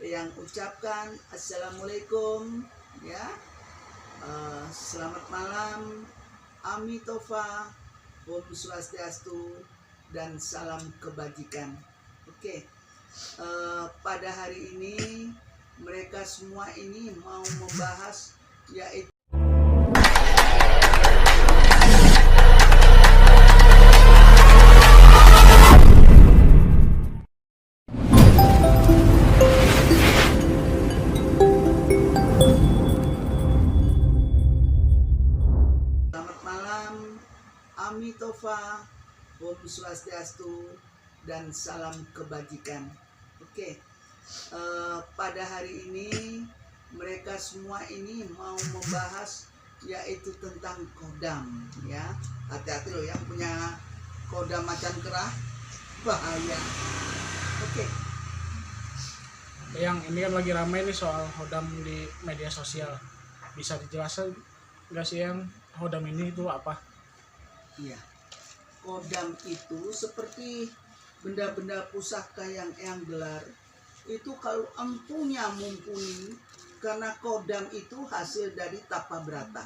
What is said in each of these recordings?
yang ucapkan assalamualaikum ya. Selamat malam, Amitofah, Om Swastiastu, dan salam kebajikan. Oke, pada hari ini mereka semua ini mau membahas yaitu selamat malam, Amitofah, Om Swastiastu, dan salam kebajikan. Oke, pada hari ini mereka semua ini mau membahas yaitu tentang kodam ya. Hati-hati loh yang punya kodam macan kerah, bahaya. Oke. Yang ini kan lagi ramai nih soal hodam di media sosial. Bisa dijelaskan nggak sih yang hodam ini itu apa? Iya. Kodam itu seperti benda-benda pusaka yang eyang gelar. Itu kalau empunya mumpuni, karena kodam itu hasil dari tapa brata.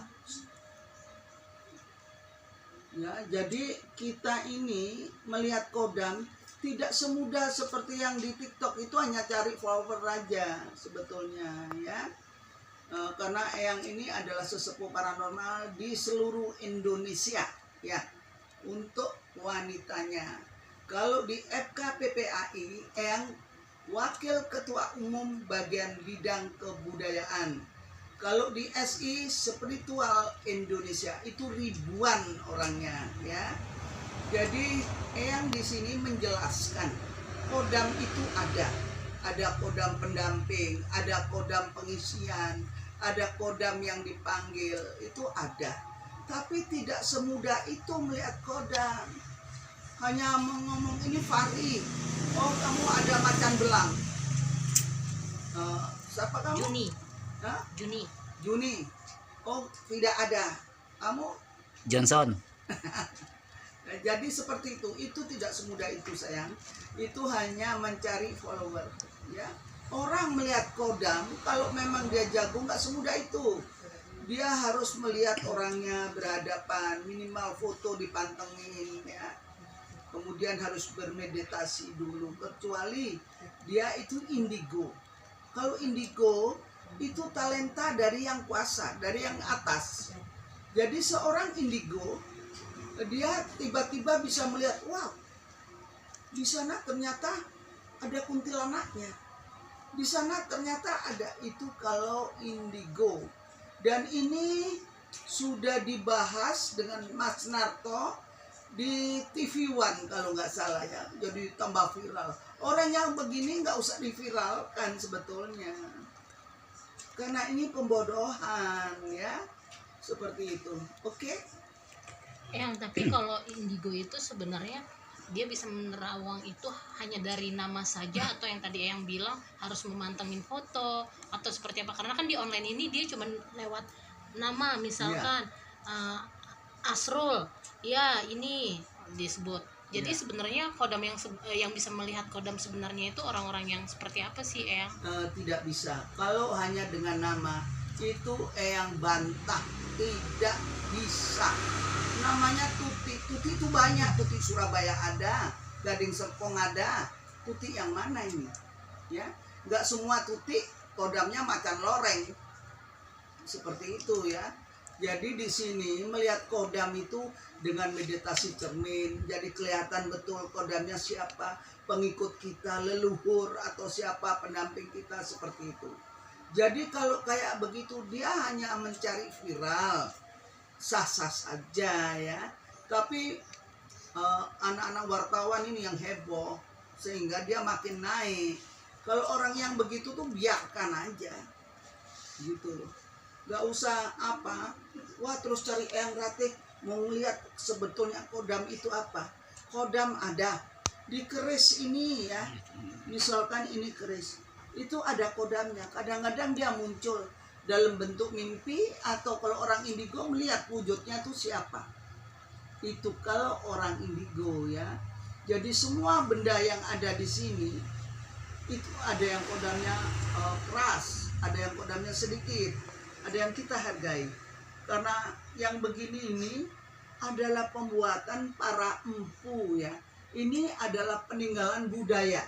Ya, jadi kita ini melihat kodam tidak semudah seperti yang di TikTok itu hanya cari follower aja sebetulnya ya. Karena eyang ini adalah sesepuh paranormal di seluruh Indonesia ya, untuk wanitanya. Kalau di FKPPAI, eyang Wakil Ketua Umum Bagian Bidang Kebudayaan. Kalau di SI Spiritual Indonesia itu ribuan orangnya ya. Jadi eyang di sini menjelaskan kodam itu ada kodam pendamping, ada kodam pengisian, ada kodam yang dipanggil, itu ada. Tapi tidak semudah itu melihat kodam. Hanya ngomong ini Fahri, oh kamu ada macan belang. Siapa kamu? Juni. Hah? Juni. Oh tidak ada. Kamu? Johnson. Jadi seperti itu tidak semudah itu sayang. Itu hanya mencari follower ya. Orang melihat kodam kalau memang dia jago nggak semudah itu. Dia harus melihat orangnya berhadapan, minimal foto dipantengin ya. Kemudian harus bermeditasi dulu, kecuali dia itu indigo. Kalau indigo itu talenta dari yang kuasa, dari yang atas. Jadi seorang indigo dia tiba-tiba bisa melihat, wow, di sana ternyata ada kuntilanaknya. Di sana ternyata ada, itu kalau indigo. Dan ini sudah dibahas dengan Mas Narto di TV One kalau nggak salah ya. Jadi tambah viral. Orang yang begini nggak usah diviralkan sebetulnya. Karena ini pembodohan ya. Seperti itu. Oke? Tapi kalau indigo itu sebenarnya dia bisa menerawang itu hanya dari nama saja, atau yang tadi yang bilang harus memantengin foto atau seperti apa? Karena kan di online ini dia cuma lewat nama, misalkan Asrul, ya ini disebut. Jadi sebenarnya kodam yang bisa melihat kodam sebenarnya itu orang-orang yang seperti apa sih, Eyang? Tidak bisa. Kalau hanya dengan nama itu eyang bantah, tidak bisa. Namanya Tuti itu banyak. Tuti Surabaya ada, Gading Serpong ada. Tuti yang mana ini ya? Nggak semua Tuti kodamnya macan loreng seperti itu ya. Jadi di sini melihat kodam itu dengan meditasi cermin, jadi kelihatan betul kodamnya siapa, pengikut kita, leluhur, atau siapa pendamping kita, seperti itu. Jadi kalau kayak begitu dia hanya mencari viral, sah-sah saja ya. Tapi anak-anak wartawan ini yang heboh sehingga dia makin naik. Kalau orang yang begitu tuh biarkan aja gitu loh. Gak usah wah terus cari eyang ratih mau lihat sebetulnya kodam itu apa. Kodam ada di keris ini ya, misalkan ini keris, itu ada kodamnya. Kadang-kadang dia muncul dalam bentuk mimpi, atau kalau orang indigo melihat wujudnya tuh siapa. Itu kalau orang indigo ya. Jadi semua benda yang ada di sini itu ada yang kodamnya keras, ada yang kodamnya sedikit, ada yang kita hargai. Karena yang begini ini adalah pembuatan para empu ya. Ini adalah peninggalan budaya.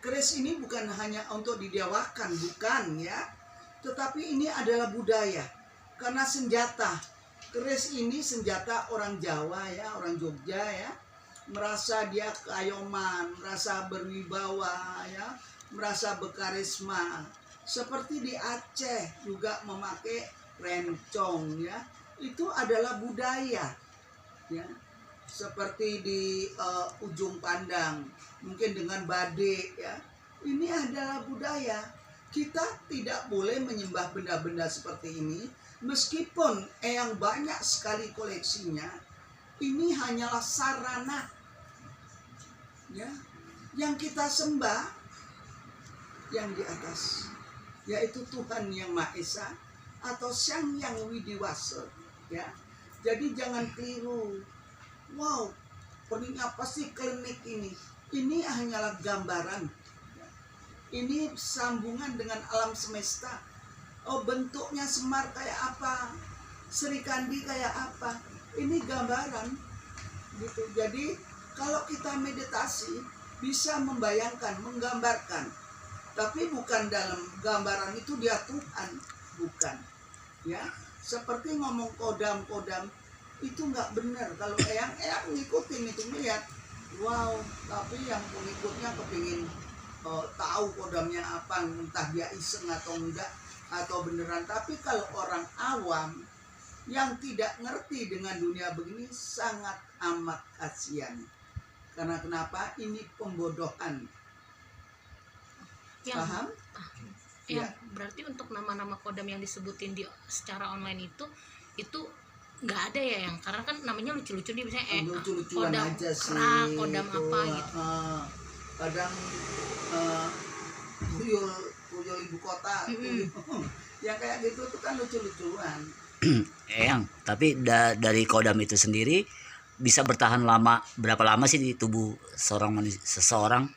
Keris ini bukan hanya untuk didewakan, bukan ya. Tetapi ini adalah budaya. Karena senjata. Keris ini senjata orang Jawa ya, orang Jogja ya. Merasa dia keayoman, merasa berwibawa ya, merasa berkarisma. Seperti di Aceh juga memakai rencong ya. Itu adalah budaya ya. Seperti di ujung pandang, mungkin dengan badik ya. Ini adalah budaya. Kita tidak boleh menyembah benda-benda seperti ini, meskipun yang banyak sekali koleksinya. Ini hanyalah sarana ya. Yang kita sembah yang di atas, yaitu Tuhan yang Maha Esa atau Sang Yang Widiwasa ya. Jadi jangan keliru. Wow, ini apa sih klinik ini? Ini hanyalah gambaran. Ini sambungan dengan alam semesta. Oh, bentuknya Semar kayak apa? Sri Kandi kayak apa? Ini gambaran. Gitu. Jadi kalau kita meditasi bisa membayangkan, menggambarkan. Tapi bukan dalam gambaran itu dia Tuhan, bukan. Ya, seperti ngomong kodam-kodam itu nggak benar. Kalau eyang ngikutin itu melihat, wow, tapi yang pengikutnya kepingin tahu kodamnya apa, entah dia iseng atau enggak atau beneran. Tapi kalau orang awam yang tidak ngerti dengan dunia begini sangat amat kasihan. Karena kenapa? Ini pembodohan. Paham? Ya, berarti untuk nama-nama kodam yang disebutin di secara online itu nggak ada ya, yang karena kan namanya lucu-lucu nih, misalnya lucu-lucuan kodam aja sih, kerak, kodam itu, apa gitu. Kadang tuyul ibu kota, yang kayak gitu tuh kan lucu-lucuan. Eyang, tapi dari kodam itu sendiri bisa bertahan lama, berapa lama sih di tubuh seseorang?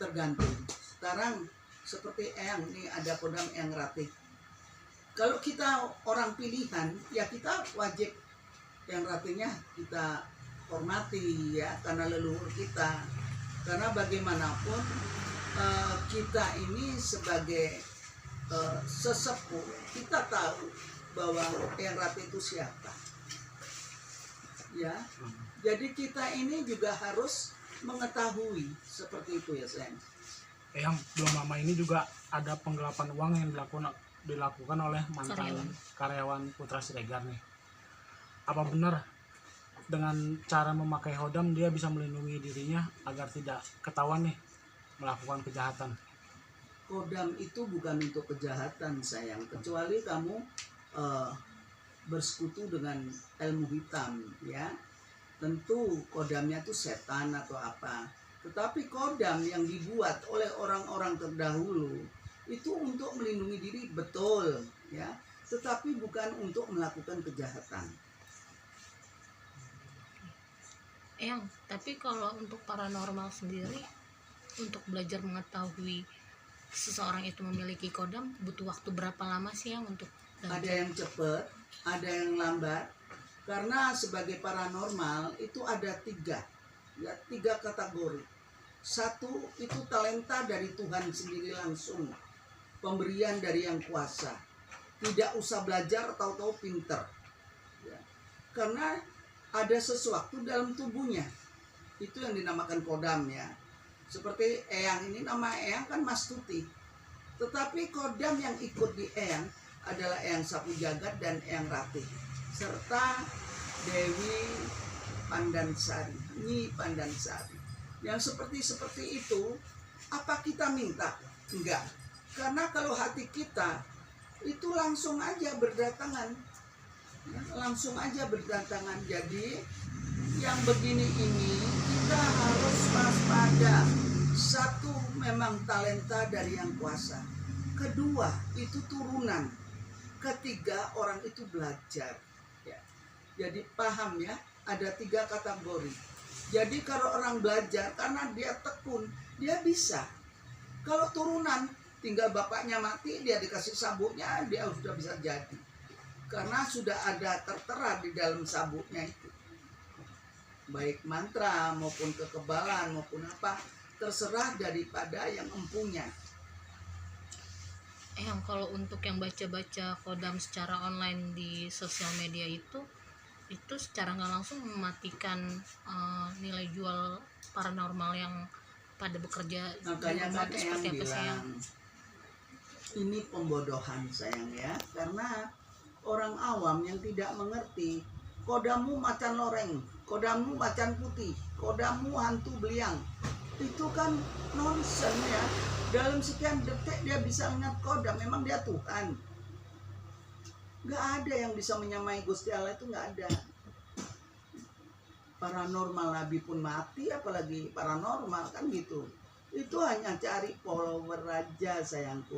Tergantung. Sekarang seperti eyang ini ada kodam Eyang Ratih. Kalau kita orang pilihan, ya kita wajib Eyang Ratihnya kita hormati ya, karena leluhur kita. Karena bagaimanapun kita ini sebagai sesepuh, kita tahu bahwa Eyang Ratih itu siapa. Ya, jadi kita ini juga harus mengetahui seperti itu ya, sayang. Yang belum lama ini juga ada penggelapan uang yang dilakukan oleh mantan karyawan Putra Siregar nih. Apa benar dengan cara memakai hodam dia bisa melindungi dirinya agar tidak ketahuan nih melakukan kejahatan? Kodam itu bukan untuk kejahatan, sayang, kecuali kamu bersekutu dengan ilmu hitam ya. Tentu kodamnya itu setan atau apa. Tetapi kodam yang dibuat oleh orang-orang terdahulu itu untuk melindungi diri, betul ya, tetapi bukan untuk melakukan kejahatan. Tapi kalau untuk paranormal sendiri, untuk belajar mengetahui seseorang itu memiliki kodam, butuh waktu berapa lama sih yang untuk belajar? Ada yang cepat, ada yang lambat. Karena sebagai paranormal itu ada tiga kategori. Satu itu talenta dari Tuhan sendiri langsung, pemberian dari yang kuasa, tidak usah belajar, tahu-tahu pinter ya. Karena ada sesuatu dalam tubuhnya, itu yang dinamakan kodam ya. Seperti eyang ini, nama eyang kan Mastuti, tetapi kodam yang ikut di eyang adalah Eyang Sapu Jagat dan Eyang Ratih, serta Dewi Pandansari, Nyi Pandansari. Yang seperti itu, apa kita minta? Enggak. Karena kalau hati kita itu langsung aja berdatangan. Langsung aja berdatangan. Jadi yang begini ini kita harus waspada. Satu, memang talenta dari yang kuasa. Kedua, itu turunan. Ketiga, orang itu belajar. Jadi paham ya, ada 3 kategori. Jadi kalau orang belajar, karena dia tekun, dia bisa Kalau turunan, tinggal bapaknya mati, dia dikasih sabuknya, dia sudah bisa jadi. Karena sudah ada tertera di dalam sabuknya itu. Baik mantra maupun kekebalan maupun apa, terserah daripada yang empunya. Yang kalau untuk yang baca-baca kodam secara online di sosial media itu secara nggak langsung mematikan nilai jual paranormal yang pada bekerja di Makanya rumah kan itu yang seperti apa sih yang bilang ini pembodohan sayang ya, karena orang awam yang tidak mengerti, kodamu macan loreng, kodamu macan putih, kodamu hantu beliang, itu kan nonsen ya. Dalam sekian detik dia bisa ingat kodam, memang dia Tuhan. Nggak ada yang bisa menyamai Gusti Allah, itu nggak ada. Paranormal Nabi pun mati, apalagi paranormal kan gitu. Itu hanya cari follower aja sayangku.